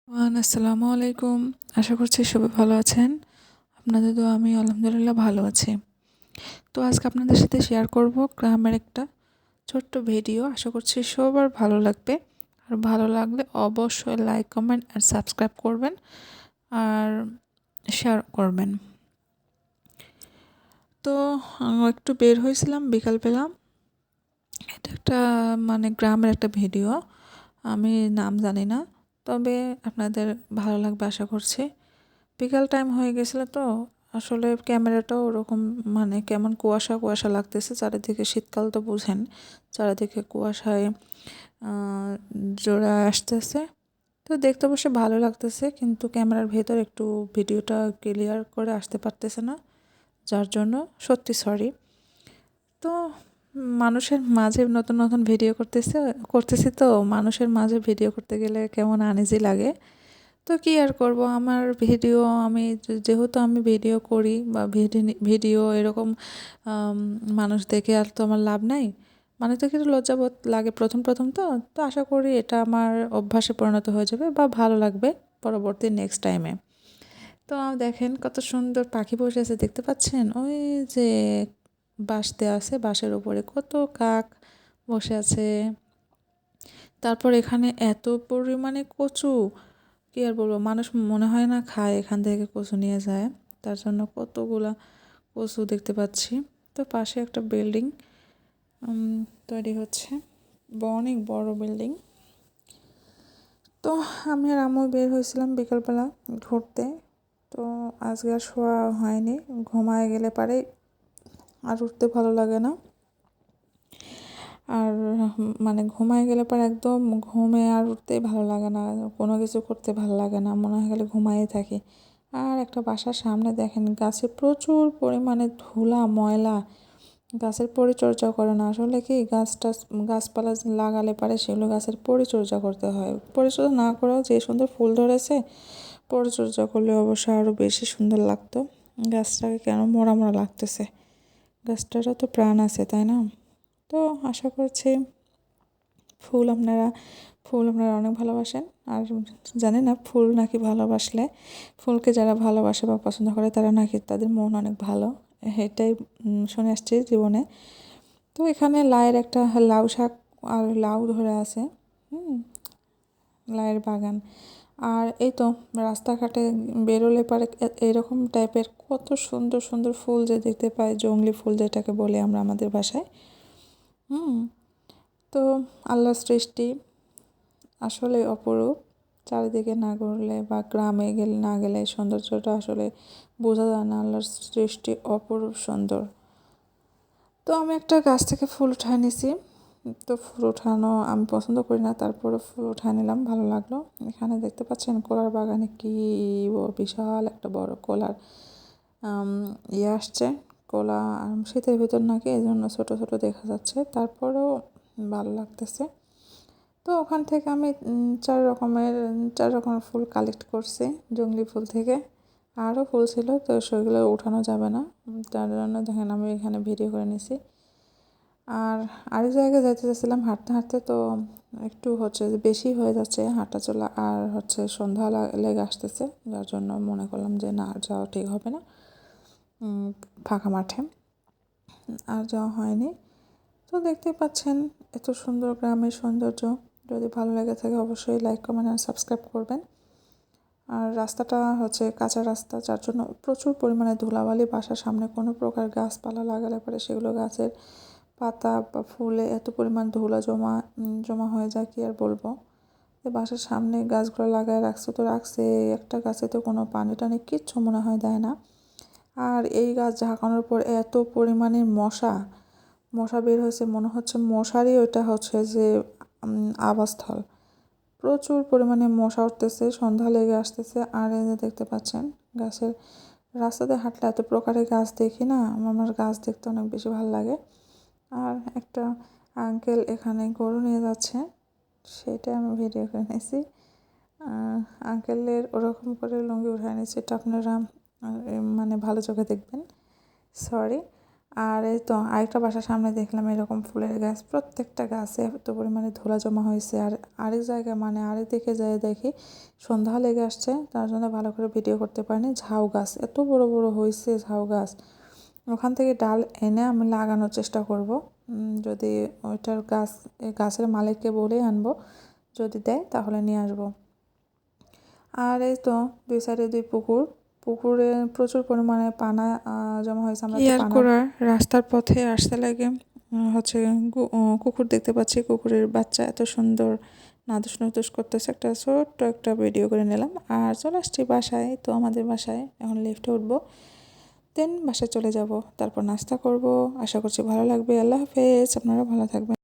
আসসালামু আলাইকুম। আশা করছি সবাই ভালো আছেন। আপনাদের দোয়া আমি আলহামদুলিল্লাহ ভালো আছি। তো আজকে আপনাদের সাথে শেয়ার করব গ্রামের একটা ছোট্ট ভিডিও। আশা করছি সবার ভালো লাগবে। আর ভালো লাগলে অবশ্যই লাইক, কমেন্ট আর সাবস্ক্রাইব করবেন আর শেয়ার করবেন। তো একটু বের হয়েছিলাম বিকালবেলা। এটা একটা গ্রামের একটা ভিডিও। আমি নাম জানি না। তবে আপনাদের ভালো লাগবে আশা করছি। বিকাল টাইম হয়ে গেছিলো তো আসলে ক্যামেরাটাও ওরকম কেমন কুয়াশা কুয়াশা লাগতেছে চারিদিকে। শীতকাল তো বুঝেন, চারিদিকে কুয়াশায় জোড়া আসতেছে। তো দেখতে অবশ্য ভালো লাগতেছে, কিন্তু ক্যামেরার ভেতর একটু ভিডিওটা ক্লিয়ার করে আসতে পারতেছে না, যার জন্য সত্যি সরি। তো মানুষের মাঝে নতুন নতুন ভিডিও করতেছি তো মানুষের মাঝে ভিডিও করতে গেলে কেমন আনইজি লাগে। তো কি আর করব, আমার ভিডিও আমি যেহেতু আমি ভিডিও করি বা ভিডিও এরকম মানুষ দেখে আর তো আমার লাভ নাই। মানুষ দেখে একটু লজ্জাবোধ লাগে প্রথম প্রথম। তো তো আশা করি এটা আমার অভ্যাসে পরিণত হয়ে যাবে বা ভালো লাগবে পরবর্তী নেক্সট টাইমে। তো দেখেন কত সুন্দর পাখি বসে আছে, দেখতে পাচ্ছেন? ওই যে বাঁশ দেওয়া আছে, বাঁশের উপরে কত কাক বসে আছে। তারপর এখানে এত পরিমাণে কচু, কি আর বলবো, মানুষ মনে হয় না খায়, এখান থেকে কচু নিয়ে যায়। তার জন্য কতগুলা কচু দেখতে পাচ্ছি। তো পাশে একটা বিল্ডিং তৈরি হচ্ছে, অনেক বড় বিল্ডিং। তো আমি আর আম্মু বের হয়েছিলাম বিকালবেলা ঘুরতে। তো আজকে আর শোয়া হয়নি, ঘুমায় গেলে পারে আর উঠতে ভালো লাগে না। আর ঘুমায় গেলে পরে একদম ঘুমে আর উঠতেই ভালো লাগে না, কোনো কিছু করতে ভালো লাগে না, মনে হয় গেলে ঘুমাই থাকি। আর একটা বাসার সামনে দেখেন গাছে প্রচুর পরিমাণে ধুলা ময়লা। গাছের পরিচর্যা করে না, আসলে কি গাছপালা লাগালে পারে সেগুলো গাছের পরিচর্যা করতে হয়। পরিচর্যা না করেও যে সুন্দর ফুল ধরেছে, পরিচর্যা করলে অবশ্য আরও বেশি সুন্দর লাগতো। গাছটাকে কেন মরা মরা লাগতেছে, গাছটারও তো প্রাণ আছে, তাই না? তো আশা করছি ফুল আপনারা অনেক ভালোবাসেন। আর জানি না, ফুল নাকি ভালোবাসলে, ফুলকে যারা ভালোবাসে বা পছন্দ করে তারা নাকি তাদের মন অনেক ভালো, এটাই শুনে আসছি জীবনে। তো এখানে একটা লাউ শাক আর লাউ ধরে আছে। লাউয়ের বাগান। আর এই তো রাস্তাঘাটে বেরোলে পারে এরকম টাইপের কত সুন্দর সুন্দর ফুল যে দেখতে পাই, জংলি ফুল যেটাকে বলে আমরা আমাদের ভাষায়। তো আল্লাহর সৃষ্টি আসলে অপরূপ। চারিদিকে না ঘুরলে বা গ্রামে না গেলে সৌন্দর্যটা আসলে বোঝা যায় না। আল্লাহর সৃষ্টি অপরূপ সুন্দর। তো আমি একটা গাছ থেকে ফুল উঠায় নিছি। তো ফুল উঠানো আমি পছন্দ করি না, তারপরে ফুল উঠায় নিলাম, ভালো লাগলো। এখানে দেখতে পাচ্ছেন কলার বাগানে কি বিশাল একটা বড় কলার আসছে। কলা শীতের ভিতর নাকি, এই জন্য ছোটো ছোটো দেখা যাচ্ছে, তারপরেও ভালো লাগতেছে। তো ওখান থেকে আমি 4 রকমের ফুল কালেক্ট করছি জংলি ফুল থেকে। আরও ফুল ছিল, তো সেগুলো উঠানো যাবে না, তার জন্য দেখেন আমি এখানে ভিডিও করে নিছি। আর আরেক জায়গায় যাইতে চাচ্ছিলাম হাঁটতে হাঁটতে, তো একটু যে বেশি হয়ে যাচ্ছে হাঁটা চলা, আর সন্ধ্যা লেগে আসতেছে, যার জন্য মনে করলাম যে না, যাওয়া ঠিক হবে না ফাঁকা মাঠে। আর যাওয়া হয়নি। তো দেখতে পাচ্ছেন এত সুন্দর গ্রামের সৌন্দর্য। যদি ভালো লেগে থাকে অবশ্যই লাইক, কমেন্ট আর সাবস্ক্রাইব করবেন। আর রাস্তাটা কাঁচা রাস্তা, যার জন্য প্রচুর পরিমাণে ধুলাবালি। বাসার সামনে কোনো প্রকার গাছপালা লাগালে পরে সেগুলো গাছের পাতা বা ফুলে এত পরিমাণ ধুলা জমা হয়ে যায়, কি আর বলবো। তো বাসার সামনে গাছগুলো লাগায় রাখছে, একটা গাছে তো কোনো পানি টানি কিচ্ছু মনে হয় দেয় না। আর এই গাছ ঝাঁকানোর পর এত পরিমাণে মশা বের হয়েছে, মনে হচ্ছে মশারই ওইটা যে আবাসস্থল। প্রচুর পরিমাণে মশা উঠতেছে, সন্ধ্যা লেগে আসতেছে। আর এই যে দেখতে পাচ্ছেন গাছের রাস্তাতে হাঁটলে এত প্রকারের গাছ দেখি না, আমার গাছ দেখতে অনেক বেশি ভালো লাগে। আর একটা আঙ্কেল এখানে গরু নিয়ে যাচ্ছে, সেটা আমি ভিডিও করে নিয়েছি। আঙ্কেলের ওরকম করে লুঙ্গি উঠায় নিয়েছি, এটা আপনারা ভালো চোখে দেখবেন, সরি। আর এই তো আরেকটা বাসার সামনে দেখলাম এরকম ফুলের গাছ, প্রত্যেকটা গাছে এত পরিমাণে ধুলা জমা হয়েছে। আর আরেক জায়গায় মানে আরেক দিকে যেয়ে দেখি সন্ধ্যা লেগে আসছে, তার জন্য ভালো করে ভিডিও করতে পারিনি। ঝাউ গাছ এত বড় বড় হয়েছে, ঝাউ গাছ ওখান থেকে ডাল এনে আমি লাগানোর চেষ্টা করব। যদি ওইটার গাছের মালিককে বলেই আনবো, যদি দেয় তাহলে নিয়ে আসবো। আর এই তো দুই সাইডে দুই পুকুরে প্রচুর পরিমাণে পানা জমা হয়েছে। আমরা তো পানা করার রাস্তার পথে আসতে লাগে হচ্ছে কুকুর দেখতে পাচ্ছি, কুকুরের বাচ্চা এত সুন্দর নাদুস নুদুস করতেছে। একটা ছোট্ট একটা ভিডিও করে নিলাম আর চলে আসছি বাসায়। তো আমাদের বাসায় এখন লিফটে উঠবো, দেন বাসায় চলে যাব, তারপর নাস্তা করব। আশা করছি ভালো লাগবে। আল্লাহ হাফেজ, আপনারা ভালো থাকবেন।